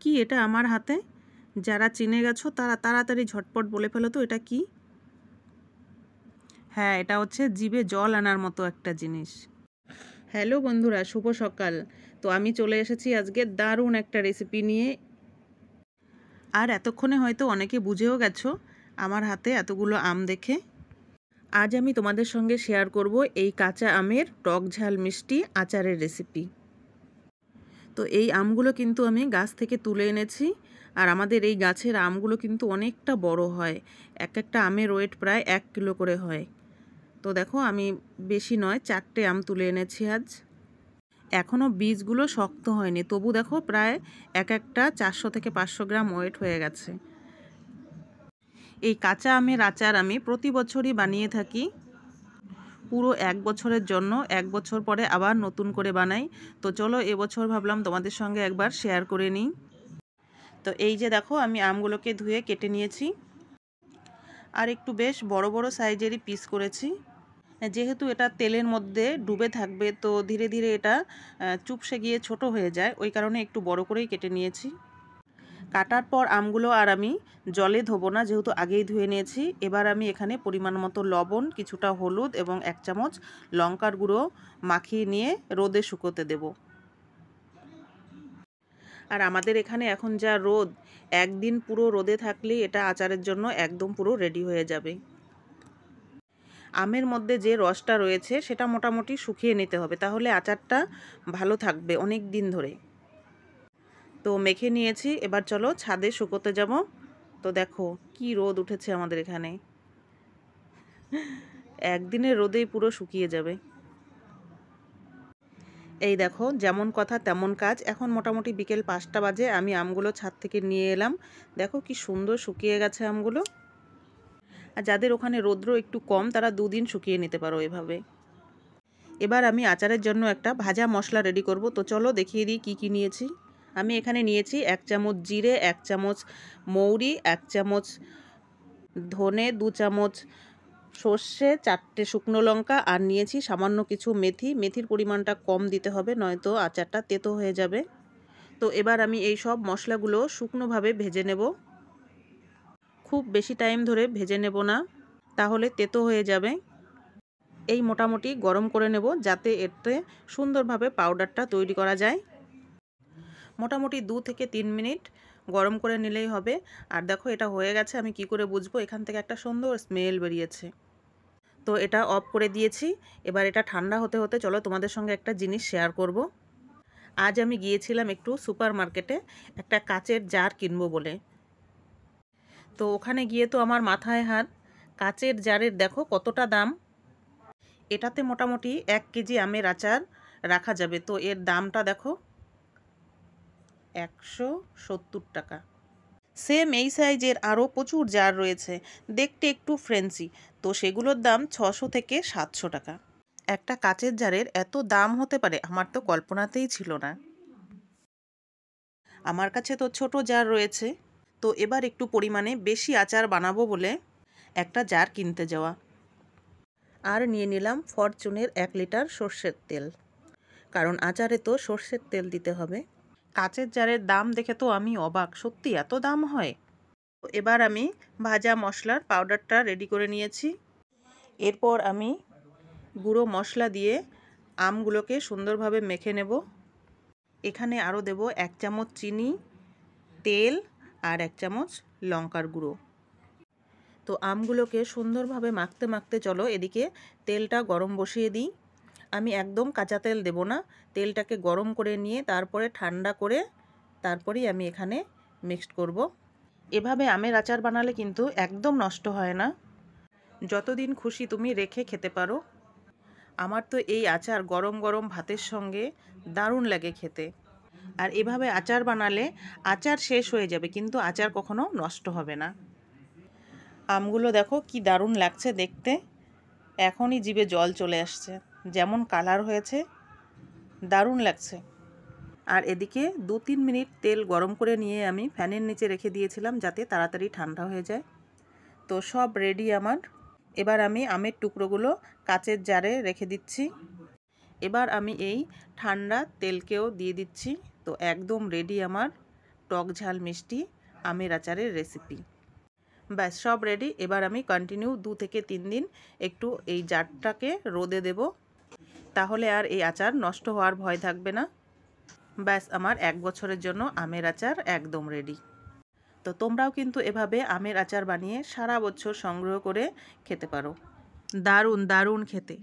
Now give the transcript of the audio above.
কি এটা আমার হাতে? যারা চিনে গেছো তারা তাড়াতাড়ি ঝটপট বলে ফেলো তো এটা কি? হ্যাঁ, এটা হচ্ছে জিভে জল আনার মতো একটা জিনিস। হ্যালো বন্ধুরা, শুভ সকাল। তো আমি চলে এসেছি আজকে দারুণ একটা রেসিপি নিয়ে। আর এতক্ষণে হয়তো অনেকে বুঝেও গেছো আমার হাতে এতগুলো আম দেখে। আজ আমি তোমাদের সঙ্গে শেয়ার করব এই কাঁচা আমের টক ঝাল মিষ্টি আচারের রেসিপি। তো এই আমগুলো কিন্তু আমি গাছ থেকে তুলে এনেছি। আর আমাদের এই গাছের আমগুলো কিন্তু অনেকটা বড় হয়। এক একটা আমের ওয়েট প্রায় 1 কিলো করে হয়। তো দেখো আমি বেশি নয় 4টে আম তুলে এনেছি আজ। এখনও বীজগুলো শক্ত হয়নি, তবু দেখো প্রায় এক একটা 400 থেকে 500 গ্রাম ওয়েট হয়ে গেছে। এই কাঁচা আমের আচার আমি প্রতি বছরই বানিয়ে থাকি, পুরো 1 বছরের জন্য। 1 বছর পরে আবার নতুন করে বানাই। তো চলো এবছর ভাবলাম তোমাদের সঙ্গে একবার শেয়ার করে নিই। তো এই যে দেখো আমি আমগুলোকে ধুয়ে কেটে নিয়েছি, আর একটু বেশ বড় বড় সাইজেরই পিস করেছি। যেহেতু এটা তেলের মধ্যে ডুবে থাকবে, তো ধীরে ধীরে এটা চুপসে গিয়ে ছোট হয়ে যায়, ওই কারণে একটু বড় করেই কেটে নিয়েছি। কাটার পর আমগুলো আর আমি জলে ধোবো না, যেহেতু আগেই ধুয়ে নিয়েছি। এবার আমি এখানে পরিমাণ মতো লবণ, কিছুটা হলুদ এবং 1 চামচ লঙ্কার গুঁড়ো মাখিয়ে নিয়ে রোদে শুকোতে দেব। আর আমাদের এখানে এখন যা রোদ, একদিন পুরো রোদে থাকলেই এটা আচারের জন্য একদম পুরো রেডি হয়ে যাবে। আমের মধ্যে যে রসটা রয়েছে সেটা মোটামুটি শুকিয়ে নিতে হবে, তাহলে আচারটা ভালো থাকবে অনেক দিন ধরে। তো মেখে নিয়েছি, এবার চলো ছাদে শুকোতে যাব। তো দেখো কি রোদ উঠেছে আমাদের এখানে, একদিনের রোদেই পুরো শুকিয়ে যাবে। এই দেখো যেমন কথা তেমন কাজ। এখন মোটামুটি বিকেল 5টা বাজে, আমি আমগুলো ছাদ থেকে নিয়ে এলাম। দেখো কি সুন্দর শুকিয়ে গেছে আমগুলো। আর যাদের ওখানে রৌদ্র একটু কম তারা 2 দিন শুকিয়ে নিতে পারো এভাবে। এবার আমি আচারের জন্য একটা ভাজা মশলা রেডি করব। তো চলো দেখিয়ে দিই কী কী নিয়েছি। আমি এখানে নিয়েছি 1 চামচ জিরে, 1 চামচ মৌরি, 1 চামচ ধনে, 2 চামচ সর্ষে, 4টে শুকনো লঙ্কা, আর নিয়েছি সামান্য কিছু মেথি। মেথির পরিমাণটা কম দিতে হবে, নয়তো আচারটা তেতো হয়ে যাবে। তো এবার আমি এই সব মশলাগুলো শুকনোভাবে ভেজে নেব। খুব বেশি টাইম ধরে ভেজে নেব না, তাহলে তেতো হয়ে যাবে। এই মোটামুটি গরম করে নেব, যাতে এতে সুন্দরভাবে পাউডারটা তৈরি করা যায়। মোটামুটি 2 থেকে 3 মিনিট গরম করে নিলেই হবে। আর দেখো এটা হয়ে গেছে। আমি কি করে বুঝবো? এখান থেকে একটা সুন্দর স্মেল বেরিয়েছে। তো এটা অফ করে দিয়েছি। এবার এটা ঠান্ডা হতে হতে চলো তোমাদের সঙ্গে একটা জিনিস শেয়ার করব। আজ আমি গিয়েছিলাম একটু সুপার মার্কেটে একটা কাচের জার কিনবো বলে। তো ওখানে গিয়ে তো আমার মাথায় হাত, কাচের জারের দেখো কতটা দাম। এটাতে মোটামুটি 1 কেজি আমের আচার রাখা যাবে। তো এর দামটা দেখো 170 টাকা। সেম এই সাইজের আরও প্রচুর জার রয়েছে, দেখতে একটু ফ্রেন্সি। তো সেগুলোর দাম 600 থেকে 700 টাকা। একটা কাচের জারের এত দাম হতে পারে আমার তো কল্পনাতেই ছিল না। আমার কাছে তো ছোট জার রয়েছে। তো এবার একটু পরিমাণে বেশি আচার বানাবো বলে একটা জার কিনতে যাওয়া। আর নিয়ে নিলাম ফরচুনের 1 লিটার সর্ষের তেল, কারণ আচারে তো সর্ষের তেল দিতে হবে। কাচের জারের দাম দেখে তো আমি অবাক, সত্যি এত দাম হয়। তো এবার আমি ভাজা মশলার পাউডারটা রেডি করে নিয়েছি। এরপর আমি গুঁড়ো মশলা দিয়ে আমগুলোকে সুন্দরভাবে মেখে নেব। এখানে আরও দেব 1 চামচ চিনি, তেল আর 1 চামচ লঙ্কার গুঁড়ো। তো আমগুলোকে সুন্দরভাবে মাখতে মাখতে চলো এদিকে তেলটা গরম বসিয়ে দিই। আমি একদম কাঁচা তেল দেব না, তেলটাকে গরম করে নিয়ে তারপরে ঠান্ডা করে তারপরেই আমি এখানে মিক্সড করব। এভাবে আমের আচার বানালে কিন্তু একদম নষ্ট হয় না, যতদিন খুশি তুমি রেখে খেতে পারো। আমার তো এই আচার গরম গরম ভাতের সঙ্গে দারুণ লাগে খেতে। আর এভাবে আচার বানালে আচার শেষ হয়ে যাবে, কিন্তু আচার কখনো নষ্ট হবে না। আমগুলো দেখো কি দারুণ লাগছে দেখতে, এখনই জিভে জল চলে আসছে। যেমন কালার হয়েছে, দারুণ লাগছে। আর এদিকে 2-3 মিনিট তেল গরম করে নিয়ে আমি ফ্যানের নিচে রেখে দিয়েছিলাম, যাতে তাড়াতাড়ি ঠান্ডা হয়ে যায়। তো সব রেডি আমার। এবার আমি আমের টুকরোগুলো কাচের জারে রেখে দিচ্ছি। এবার আমি এই ঠান্ডা তেলকেও দিয়ে দিচ্ছি। তো একদম রেডি আমার টক ঝাল মিষ্টি আমের আচারের রেসিপি। ব্যাস সব রেডি। এবার আমি কন্টিনিউ 2 থেকে 3 দিন একটু এই জারটাকে রোদে দেব, তাহলে আর এই আচার নষ্ট হওয়ার ভয় থাকবে না। ব্যাস আমার 1 বছরের জন্য আমের আচার একদম রেডি। তো তোমরাও কিন্তু এভাবে আমের আচার বানিয়ে সারা বছর সংগ্রহ করে খেতে পারো। দারুণ দারুণ খেতে।